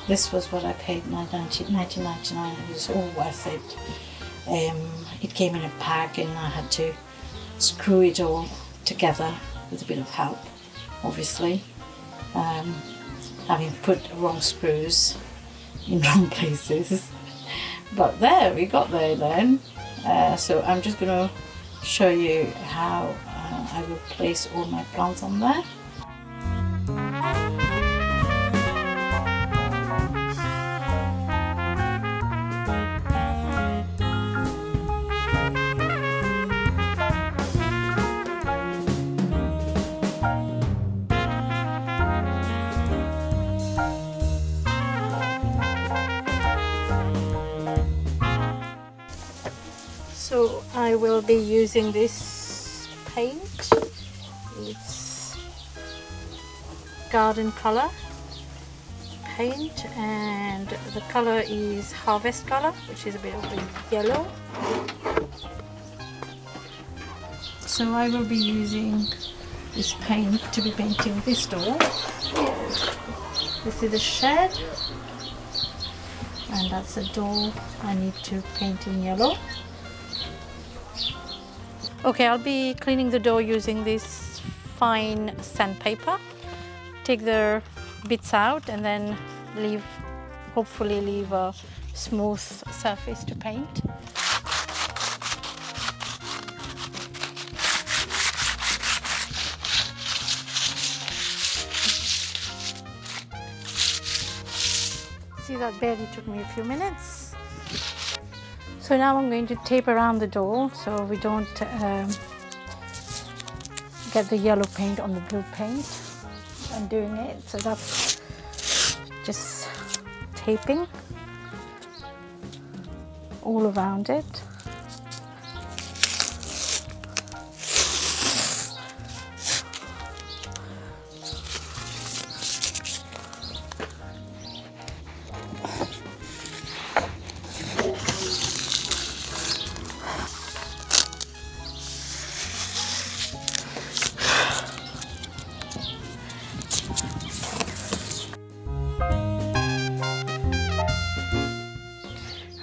This was what I paid, $19.99. It was all worth it. It came in a pack and I had to screw it all together with a bit of help, obviously. Having put wrong screws in wrong places. But there, we got there then. So I'm just going to show you how I will place all my plants on there. So I will be using this paint. It's garden color paint and the color is harvest color, which is a bit of a yellow. So I will be using this paint to be painting this door. This is the shed and that's the door I need to paint in yellow. Okay, I'll be cleaning the door using this fine sandpaper. Take the bits out and then hopefully leave a smooth surface to paint. See, that barely took me a few minutes. So now I'm going to tape around the door so we don't get the yellow paint on the blue paint. I'm doing it, so that's just taping all around it.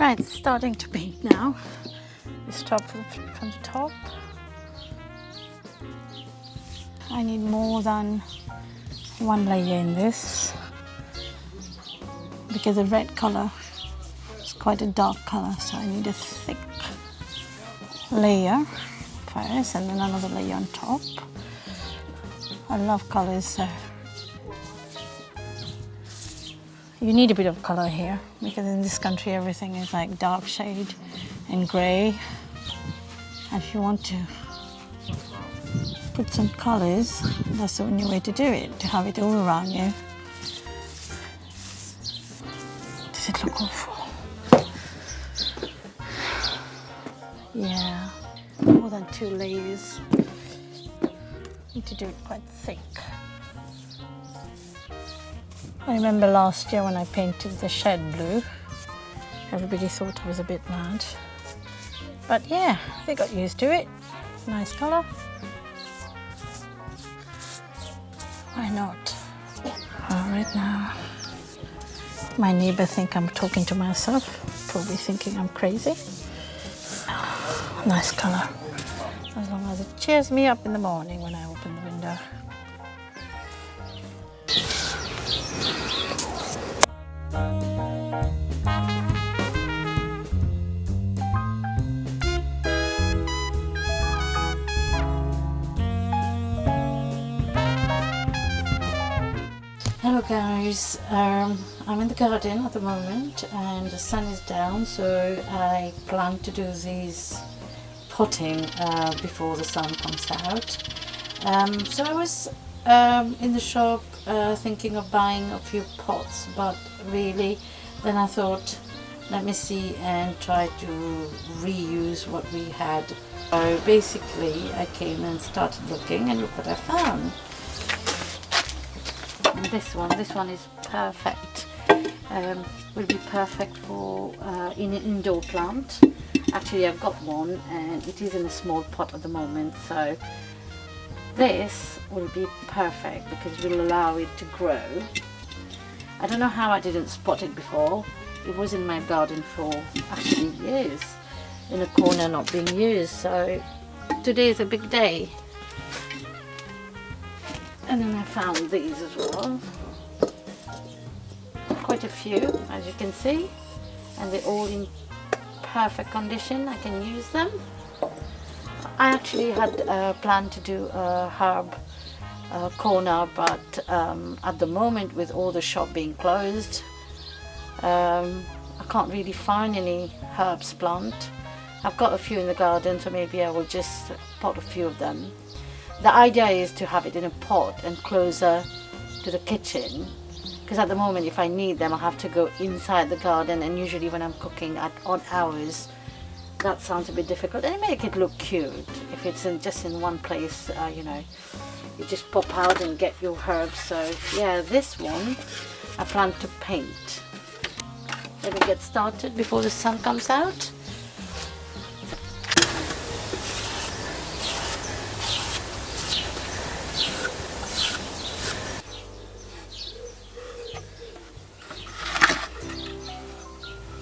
Right, it's starting to paint now. We start from the top. I need more than one layer in this because the red color is quite a dark color, so I need a thick layer first and then another layer on top. I love colors, so you need a bit of color here because in this country everything is like dark shade and grey. And if you want to put some colors, that's the only way to do it, to have it all around you. Does it look awful? Yeah, more than 2 layers. Need to do it quite thick. I remember last year when I painted the shed blue, everybody thought I was a bit mad. But yeah, they got used to it. Nice colour. Why not? Alright now. My neighbour think I'm talking to myself, probably thinking I'm crazy. Nice colour. As long as it cheers me up in the morning when I open the window. Hello guys, I'm in the garden at the moment and the sun is down, so I plan to do these potting before the sun comes out. So I was in the shop thinking of buying a few pots, but really then I thought, let me see and try to reuse what we had. So basically I came and started looking and look what I found. And this one is perfect. Will be perfect for in an indoor plant. Actually I've got one and it is in a small pot at the moment, so This will be perfect because it will allow it to grow. I don't know how I didn't spot it before. It was in my garden for actually years, in a corner not being used, so today is a big day. And then I found these as well. Quite a few, as you can see, and they're all in perfect condition. I can use them. I actually had planned to do a herb corner, but at the moment with all the shop being closed, I can't really find any herbs plant. I've got a few in the garden, so maybe I will just pot a few of them. The idea is to have it in a pot and closer to the kitchen, because at the moment if I need them I have to go inside the garden, and usually when I'm cooking at odd hours that sounds a bit difficult, and make it look cute if it's just in one place. You know, you just pop out and get your herbs. So yeah, this one I plan to paint. Let me get started before the sun comes out.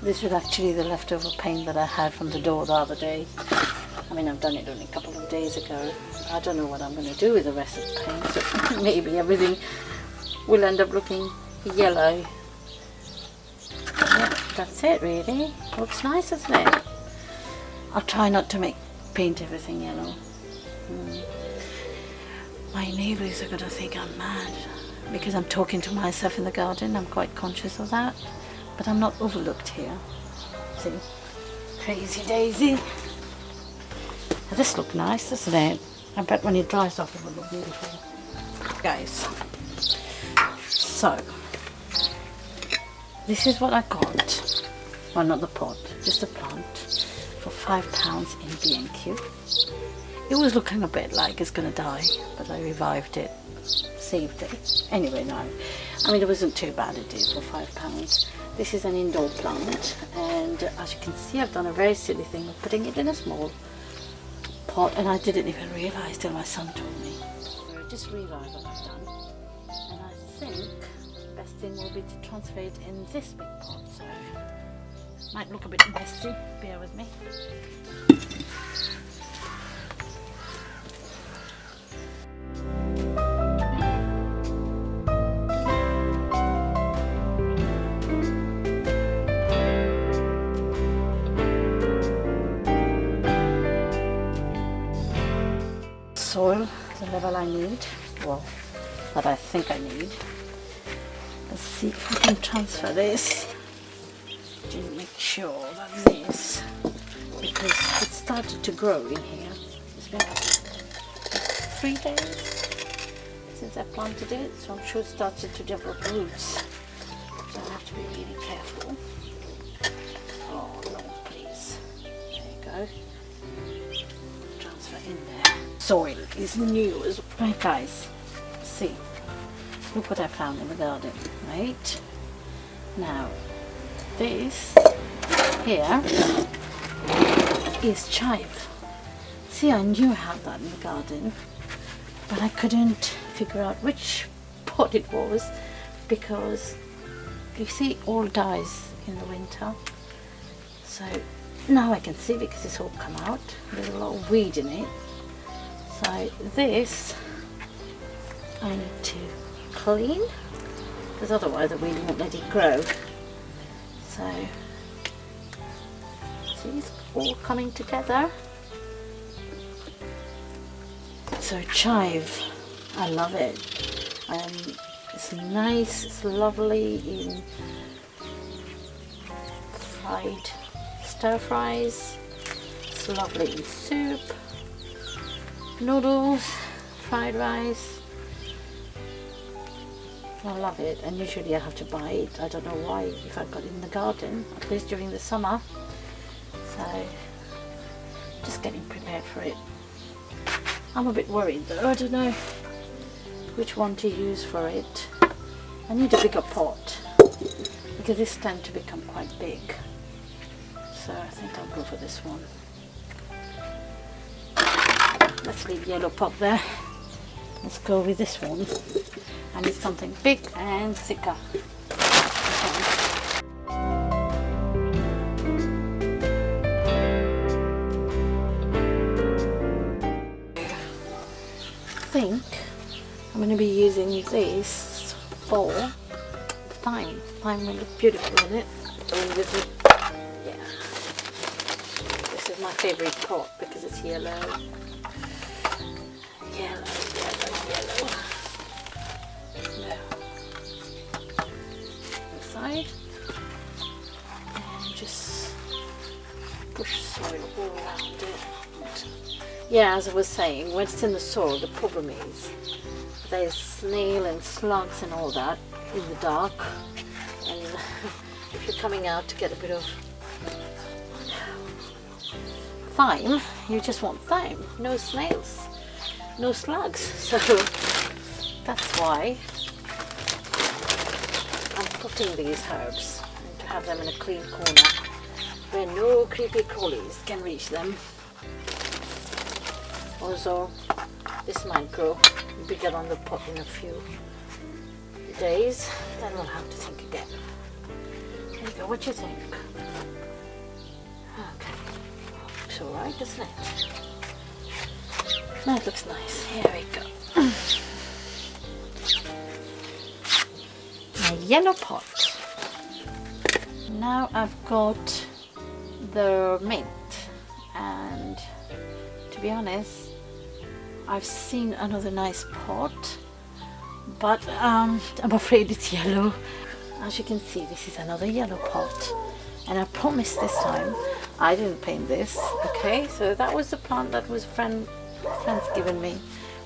This was actually the leftover paint that I had from the door the other day. I mean, I've done it only a couple of days ago. I don't know what I'm going to do with the rest of the paint. So maybe everything will end up looking yellow. Yeah, that's it really. Looks nice, doesn't it? I'll try not to paint everything yellow. My neighbours are going to think I'm mad because I'm talking to myself in the garden. I'm quite conscious of that. But I'm not overlooked here. See? Crazy daisy. This looks nice, doesn't it? I bet when it dries off it will look beautiful. Guys, so this is what I got. Well, not the pot, just the plant for £5 in B&Q. It was looking a bit like it's gonna die, but I revived it, saved it. Anyway, no. I mean, it wasn't too bad a deal for £5. This is an indoor plant, and as you can see I've done a very silly thing of putting it in a small pot, and I didn't even realise till my son told me. So just revive what I've done, and I think the best thing will be to transfer it in this big pot, so might look a bit messy, bear with me. Soil, the level I need, well, that I think I need. Let's see if I can transfer this. Just make sure that this, because it started to grow in here. It's been 3 days since I planted it, so I'm sure it started to develop roots. So I have to be really careful. Oh no, please. There you go. Transfer in there. Soil is new as well. Right guys, see, look what I found in the garden, right? Now, this here is chive. See, I knew I had that in the garden, but I couldn't figure out which pot it was, because you see it all dies in the winter. So now I can see because it's all come out. There's a lot of weed in it. So this I need to clean, because otherwise the weed won't let it grow. So see, it's all coming together. So chive, I love it. It's nice, it's lovely in fried stir fries. It's lovely in soup, noodles, fried rice. I love it, and usually I have to buy it. I don't know why, if I've got it in the garden, at least during the summer. So just getting prepared for it. I'm a bit worried though, I don't know which one to use for it. I need a bigger pot because this tends to become quite big. So I think I'll go for this one. Let's leave yellow pot there. Let's go with this one. I need something big and thicker. I think I'm going to be using this for thyme. Thyme will look beautiful in it. Yeah. This is my favorite pot because it's yellow. Yellow. No. Inside. And just push soil all around it. Yeah, as I was saying, when it's in the soil, the problem is there's snail and slugs and all that in the dark, and if you're coming out to get a bit of thyme, you just want thyme, no snails, no slugs. So that's why I'm putting these herbs, and to have them in a clean corner where no creepy crawlies can reach them. Also, this might grow bigger on the pot in a few days, then we'll have to think again. There you go, what do you think? Okay, looks alright, doesn't it? That looks nice, here we go. My yellow pot. Now I've got the mint, and to be honest, I've seen another nice pot, but I'm afraid it's yellow. As you can see, this is another yellow pot, and I promised this time I didn't paint this. Okay, so that was the plant that was friend's given me,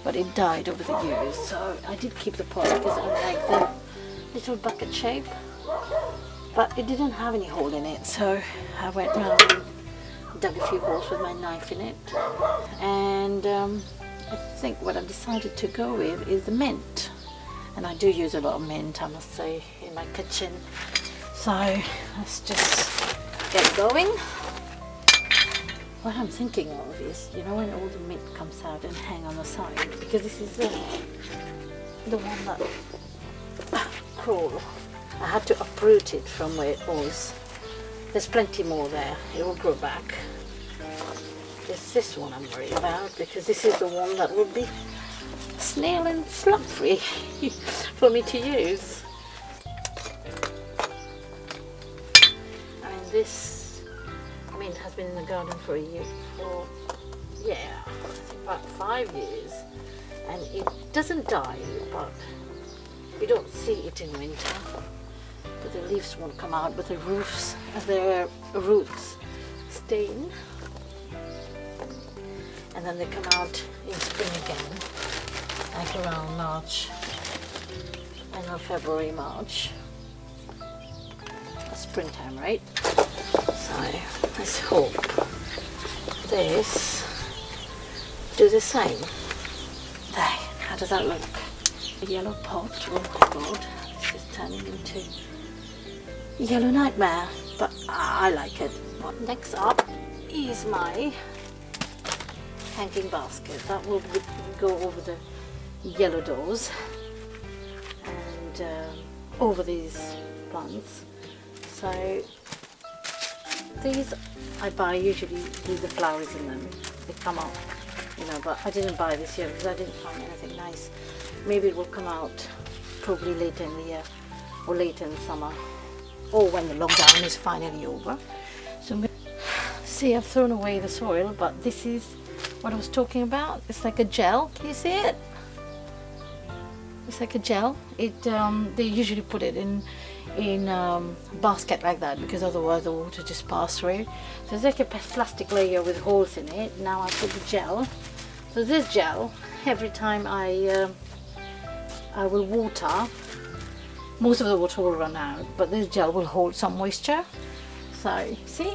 but it died over the years, so I did keep the pot because I like the little bucket shape, but it didn't have any hole in it, so I went round and dug a few holes with my knife in it, and I think what I've decided to go with is the mint, and I do use a lot of mint, I must say, in my kitchen. So let's just get going. What I'm thinking of is, you know, when all the mint comes out and hang on the side, because this is the one that crawl. I had to uproot it from where it was. There's plenty more there, it will grow back. It's this one I'm worried about, because this is the one that would be snail and slug free for me to use. I mean, this, has been in the garden for a year, about 5 years, and it doesn't die, but you don't see it in winter. But the leaves won't come out, but the roots stay in. And then they come out in spring again, like around March, I know February, March. That's springtime, right? So let's hope this do the same. There, how does that look? A yellow pot, oh my god, this is turning into yellow nightmare, but I like it. But next up is my hanging basket. That will go over the yellow doors and over these plants. So these I buy usually with the flowers in them. They come out, but I didn't buy this year because I didn't find anything nice. Maybe it will come out probably later in the year or later in the summer, or when the lockdown is finally over. So see, I've thrown away the soil, but this is what I was talking about. It's like a gel. Can you see it? It's like a gel. They usually put it in basket like that, because otherwise the water just passes through. So it's like a plastic layer with holes in it. Now I put the gel. So this gel, every time I will water, most of the water will run out, but this gel will hold some moisture. So see,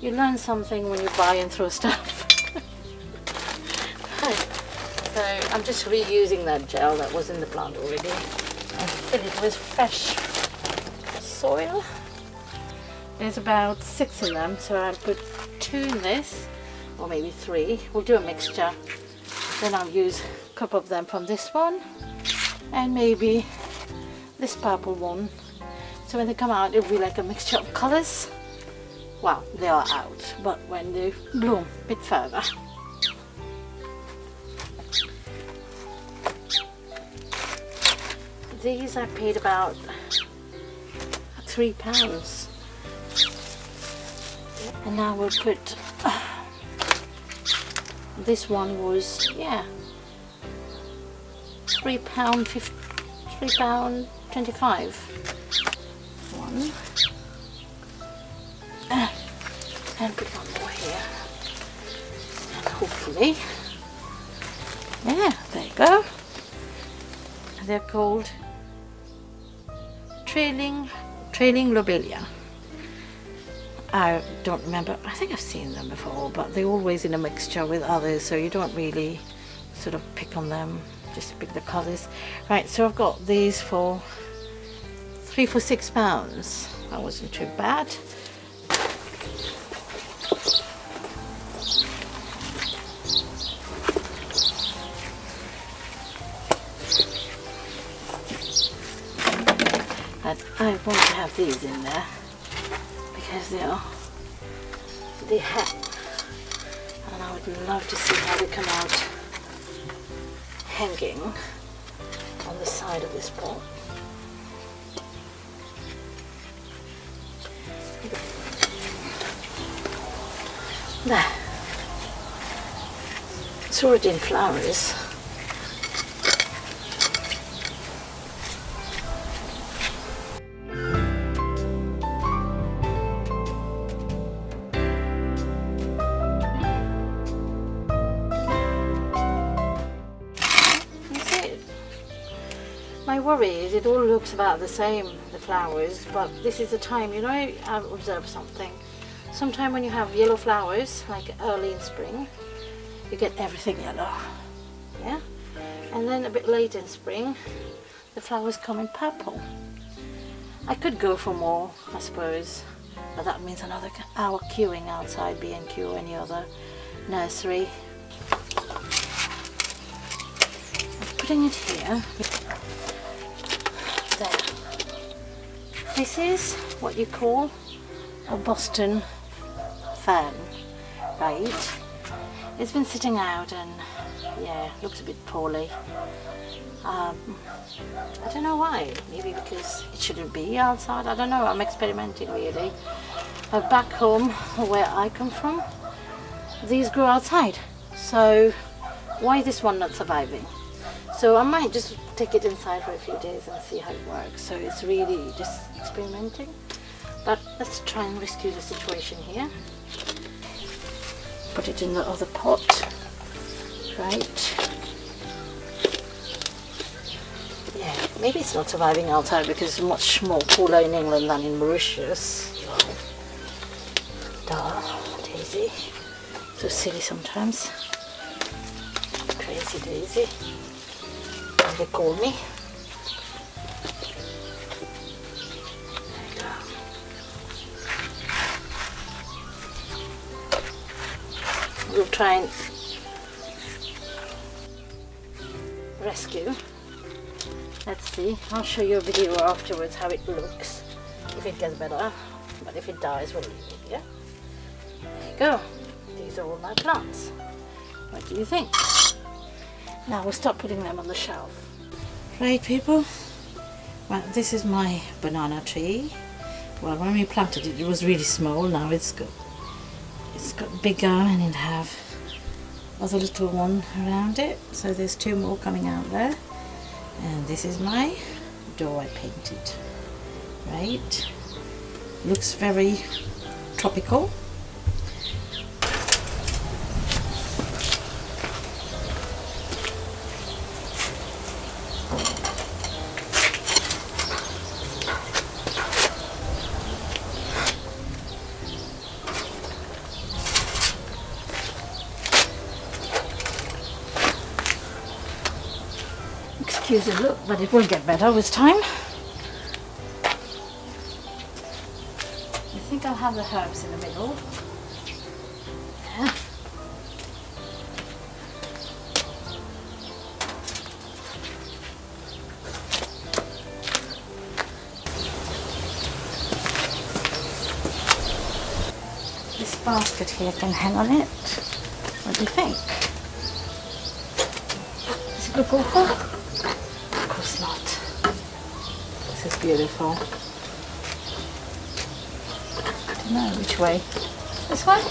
you learn something when you buy and throw stuff. So I'm just reusing that gel that was in the plant already and fill it with fresh soil. There's about 6 in them, so I'll put 2 in this, or maybe 3. We'll do a mixture. Then I'll use a couple of them from this one, and maybe this purple one. So when they come out, it'll be like a mixture of colors. Well, they are out, but when they bloom a bit further. These I paid about £3. And now we'll put, this one was, yeah, £3.25. One. And put one more here. And hopefully, yeah, there you go. They're called trailing lobelia. I don't remember, I think I've seen them before, but they're always in a mixture with others, so you don't really sort of pick on them, just pick the colours. Right, so I've got these for £6. That wasn't too bad. And I want to have these in there because they have, and I would love to see how they come out hanging on the side of this pot. There, it's already in flowers. My worry is it all looks about the same, the flowers, but this is the time, you know, I've observed something. Sometime when you have yellow flowers, like early in spring, you get everything yellow, yeah? And then a bit late in spring, the flowers come in purple. I could go for more, I suppose, but that means another hour queuing outside B&Q or any other nursery. I'm putting it here. There. This is what you call a Boston fern, right? It's been sitting out and yeah, looks a bit poorly. I don't know why, maybe because it shouldn't be outside, I don't know, I'm experimenting really. But back home, where I come from, these grow outside, so why is this one not surviving? So I might just take it inside for a few days and see how it works. So it's really just experimenting. But let's try and rescue the situation here. Put it in the other pot. Right. Yeah, maybe it's not surviving outside because it's much more cooler in England than in Mauritius. Duh, Daisy. So silly sometimes. Crazy Daisy. They call me. There you go. We'll try and rescue. Let's see. I'll show you a video afterwards how it looks. If it gets better, but if it dies, we'll leave it. Yeah. There you go. These are all my plants. What do you think? Now we'll start putting them on the shelf. Right, people. Well, this is my banana tree. Well, when we planted it, it was really small. Now it's got bigger, and it have other little one around it. So there's two more coming out there. And this is my door I painted. Right. Looks very tropical. Excuse the look, but it will get better with time. I think I'll have the herbs in the middle. Yeah. basket here can hang on it. What do you think? Does it look awful? Of course not. This is beautiful. I don't know which way. This way?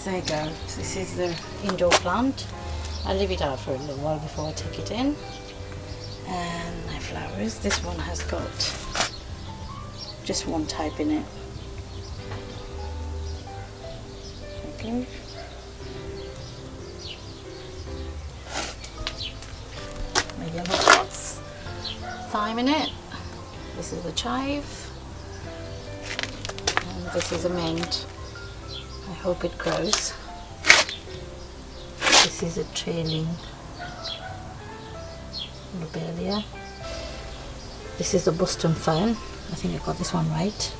There you go. This is the indoor plant. I'll leave it out for a little while before I take it in. And my flowers. This one has got just one type in it. Okay. My yellow pots. Thyme in it. This is a chive. And this is a mint. I hope it grows. This is a trailing lobelia. This is a Boston fern. I think I got this one right.